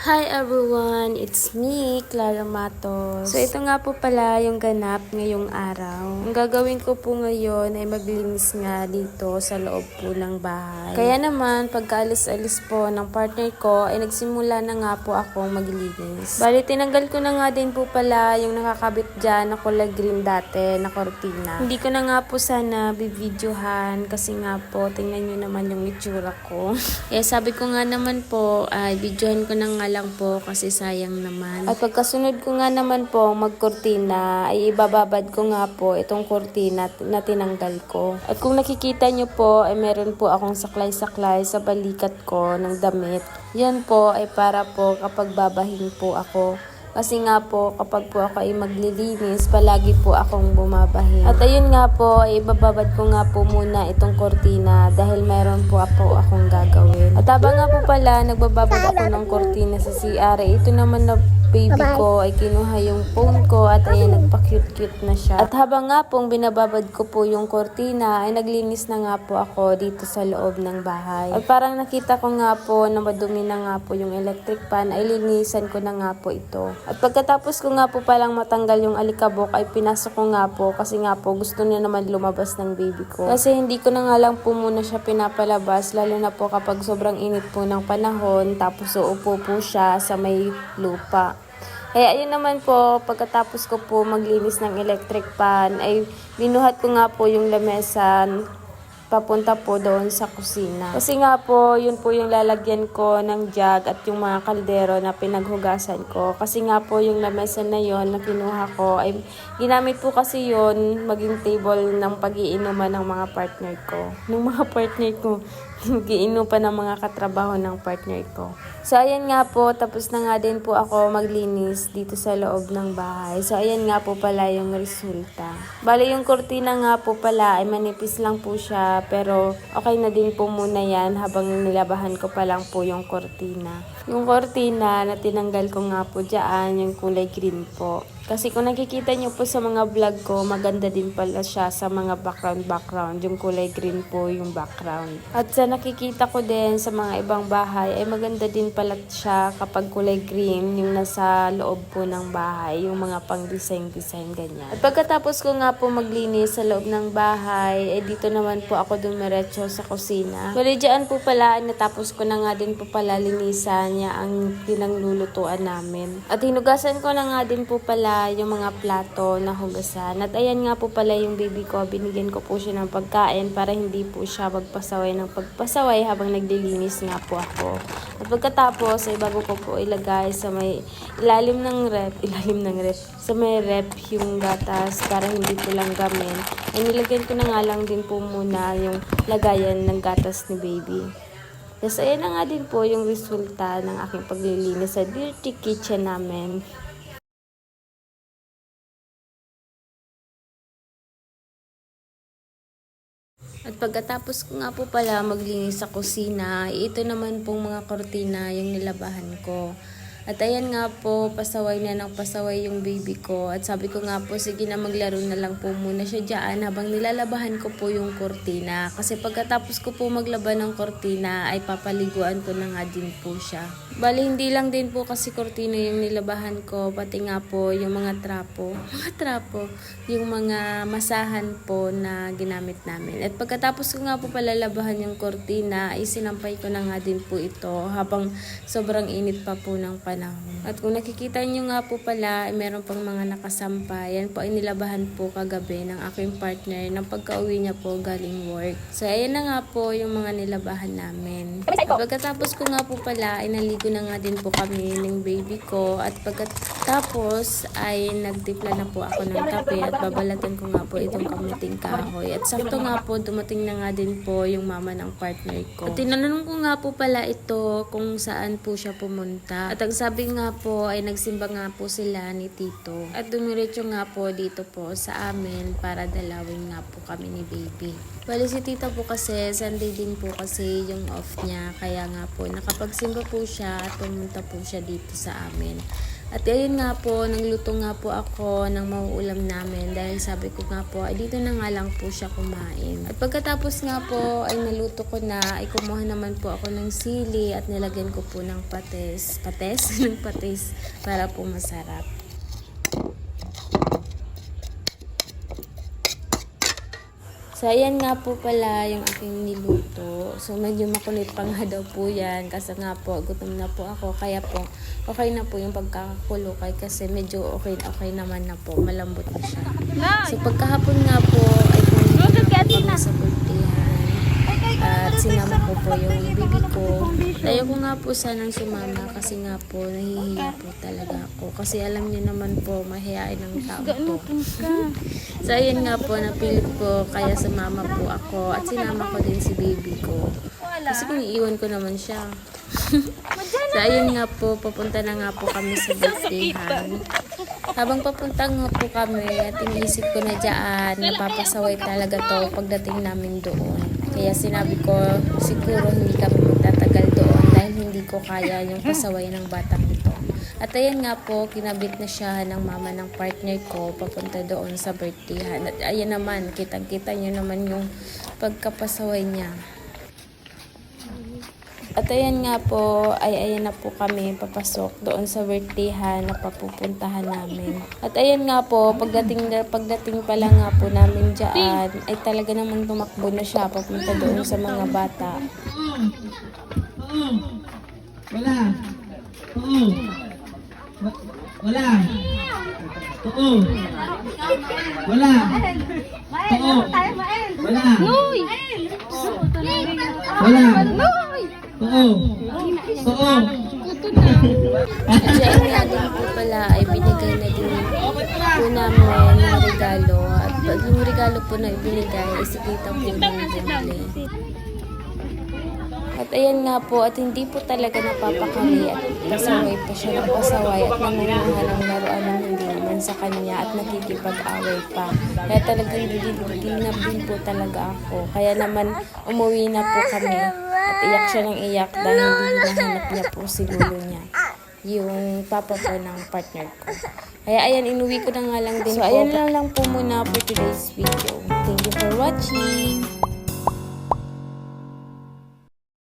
Hi everyone! It's me, Clara Matos. So ito nga po pala yung ganap ngayong araw. Ang gagawin ko po ngayon ay maglinis nga dito sa loob po ng bahay. Kaya naman pagkaalis-alis po ng partner ko ay nagsimula na nga po akong maglinis. Bali tinanggal ko na nga din po pala yung nakakabit dyan na kulay green dati na kortina. Hindi ko na nga po sana bibidyohan kasi nga po tingnan nyo naman yung itsura ko. Sabi ko nga naman po ay videohan ko na nga lang po kasi sayang naman. At pagkasunod ko nga naman po magkortina ay ibababad ko nga po itong kortina na tinanggal ko. At kung nakikita nyo po ay meron po akong saklay-saklay sa balikat ko ng damit. Yan po ay para po kapag babahin po ako. Kasi nga po, kapag po ako ay maglilinis, palagi po akong bumabahin. At ayun nga po, ay ibababad ko nga po muna itong kortina dahil meron po akong gagawin. At habang nga po pala, nagbababad ako ng kortina sa CR, ito naman na baby ko ay kinuha yung phone ko at ayan, nagpa-cute-cute na siya. At habang nga pong binababad ko po yung kortina, ay naglinis na nga po ako dito sa loob ng bahay. At parang nakita ko nga po na madumi na nga po yung electric pan, ay linisan ko na nga po ito. At pagkatapos ko nga po palang matanggal yung alikabok ay pinasok ko nga po kasi nga po gusto niya naman lumabas ng baby ko. Kasi hindi ko na nga lang po muna siya pinapalabas lalo na po kapag sobrang init po ng panahon tapos uupo po siya sa may lupa. Kaya ayun naman po, pagkatapos ko po maglinis ng electric pan ay binuhat ko nga po yung lamesa papunta po doon sa kusina. Kasi nga po, yun po yung lalagyan ko ng jug at yung mga kaldero na pinaghugasan ko. Kasi nga po yung lamesa na yon na kinuha ko ay ginamit po kasi yon maging table ng pag-iinuman ng mga partner ko. Giinom pa ng mga katrabaho ng partner ko. So, ayan nga po, tapos na nga din po ako maglinis dito sa loob ng bahay. So, ayan nga po pala yung resulta. Bale, yung kortina nga po pala ay manipis lang po siya, pero okay na din po muna yan habang nilabahan ko pa lang po yung kortina. Yung kortina na tinanggal ko nga po dyan, yung kulay green po. Kasi kung nakikita nyo po sa mga vlog ko, maganda din pala siya sa mga background. Yung kulay green po yung background. At sa nakikita ko din sa mga ibang bahay, ay maganda din pala siya kapag kulay green yung nasa loob po ng bahay. Yung mga pang-design ganyan. At pagkatapos ko nga po maglinis sa loob ng bahay, ay dito naman po ako dumiretso sa kusina. Bali dyan po pala, natapos ko na nga din po pala linisan niya ang pinanglulutuan namin. At hinugasan ko na nga din po pala yung mga plato na hugasan. At ayan nga po pala yung baby ko, binigyan ko po siya ng pagkain para hindi po siya magpasaway ng pagpasaway habang naglilinis nga po ako. At pagkatapos ay bago ko po ilagay sa may ilalim ng rep, sa may rep yung gatas para hindi po lang gamin. Ay nilagyan ko na nga lang din po muna yung lagayan ng gatas ni baby. Yes, ayan na nga din po yung resulta ng aking paglilinis sa dirty kitchen namin. At pagkatapos ko nga po pala maglinis sa kusina, ito naman pong mga kortina yung nilabahan ko. At ayan nga po, pasaway na ng pasaway yung baby ko. At sabi ko nga po, sige na maglaro na lang po muna siya dyan habang nilalabahan ko po yung kortina. Kasi pagkatapos ko po maglaba ng kortina, ay papaliguan ko na nga din po siya. Bali, hindi lang din po kasi kortina yung nilabahan ko, pati nga po yung mga trapo. Yung mga masahan po na ginamit namin. At pagkatapos ko nga po palalabahan yung kortina, ay sinampay ko na nga din po ito habang sobrang init pa po ng panahon. At kung nakikita nyo nga po pala, ay meron pang mga nakasampay. Yan po ay nilabahan po kagabi ng aking partner ng pagka-uwi niya po galing work. So, ayan na nga po yung mga nilabahan namin. At pagkatapos ko nga po pala, ay naligo na nga din po kami ng baby ko. At pagkatapos ay nagtimpla na po ako ng kape at babalatan ko nga po itong kamuting kahoy. At sakto nga po, dumating na nga din po yung mama ng partner ko. At tinanong ko nga po pala ito kung saan po siya pumunta. At ang sabi nga po ay nagsimba nga po sila ni Tito. At dumiretso nga po dito po sa amin para dalawin nga po kami ni baby. Bali si Tita po kasi, Sunday din po kasi yung off niya. Kaya nga po nakapagsimba po siya at pumunta po siya dito sa amin. At ayun nga po, nagluto nga po ako ng mauulam namin dahil sabi ko nga po, ay dito na nga lang po siya kumain. At pagkatapos nga po ay naluto ko na, ay kumuha naman po ako ng sili at nilagyan ko po ng patis ng patis para po masarap. So, ayan nga po pala yung aking niluto. So, medyo makulit pa nga daw po yan. Kasi nga po, gutom na po ako. Kaya po, okay na po yung pagkakakulo. Kasi medyo okay naman na po. Malambot na siya. So, pagkahapon nga po, ay pumunta na po kami sa bultihan. At sinama ko po yung baby ko. Tayo ko nga po sanang sumama kasi nga po nahihiya po talaga ako. Kasi alam niyo naman po, mahihain ang tao to. So, ayun nga po, napilit ko, kaya sumama po ako. At sinama ko din si baby ko. Kasi kung iiwan ko naman siya. So, ayun nga po, papunta na nga po kami sa birthday-han. Habang papunta nga po kami, at iniisip ko na dyan, napapasaway talaga to pagdating namin doon. Kaya sinabi ko, siguro hindi kami magtatagal doon dahil hindi ko kaya yung pasaway ng batang ito. At ayan nga po, kinabit na siya ng mama ng partner ko papunta doon sa birthday-han. At ayan naman, kitang-kita niyo naman yung pagkapasaway niya. At ayan nga po, ayan na po kami papasok doon sa birthday-han na papupuntahan namin. At ayan nga po, pagdating pa lang nga po namin dyan, ay talaga namang tumakbo na siya papunta doon sa mga bata. Wala. Wala. Wala. Wala. Wala. At dyan nga din po pala ay binigay na din po namin ng regalo. At pag yung regalo po na ibinigay, isikita po ng bumili. At ayan nga po, at hindi po talaga napapakali at pasaway pa siya ng pasaway at nangunguha ng laruan ng hindi naman sa kanya at nakikipag-away pa. Kaya talagang ginab din po talaga ako. Kaya naman umuwi na po kami at iyak siya ng iyak dahil hindi nahanap niya po si lolo niya, yung papa po ng partner ko. Kaya ayan, inuwi ko na nga lang din. So ayan lang po muna for today's video. Thank you for watching.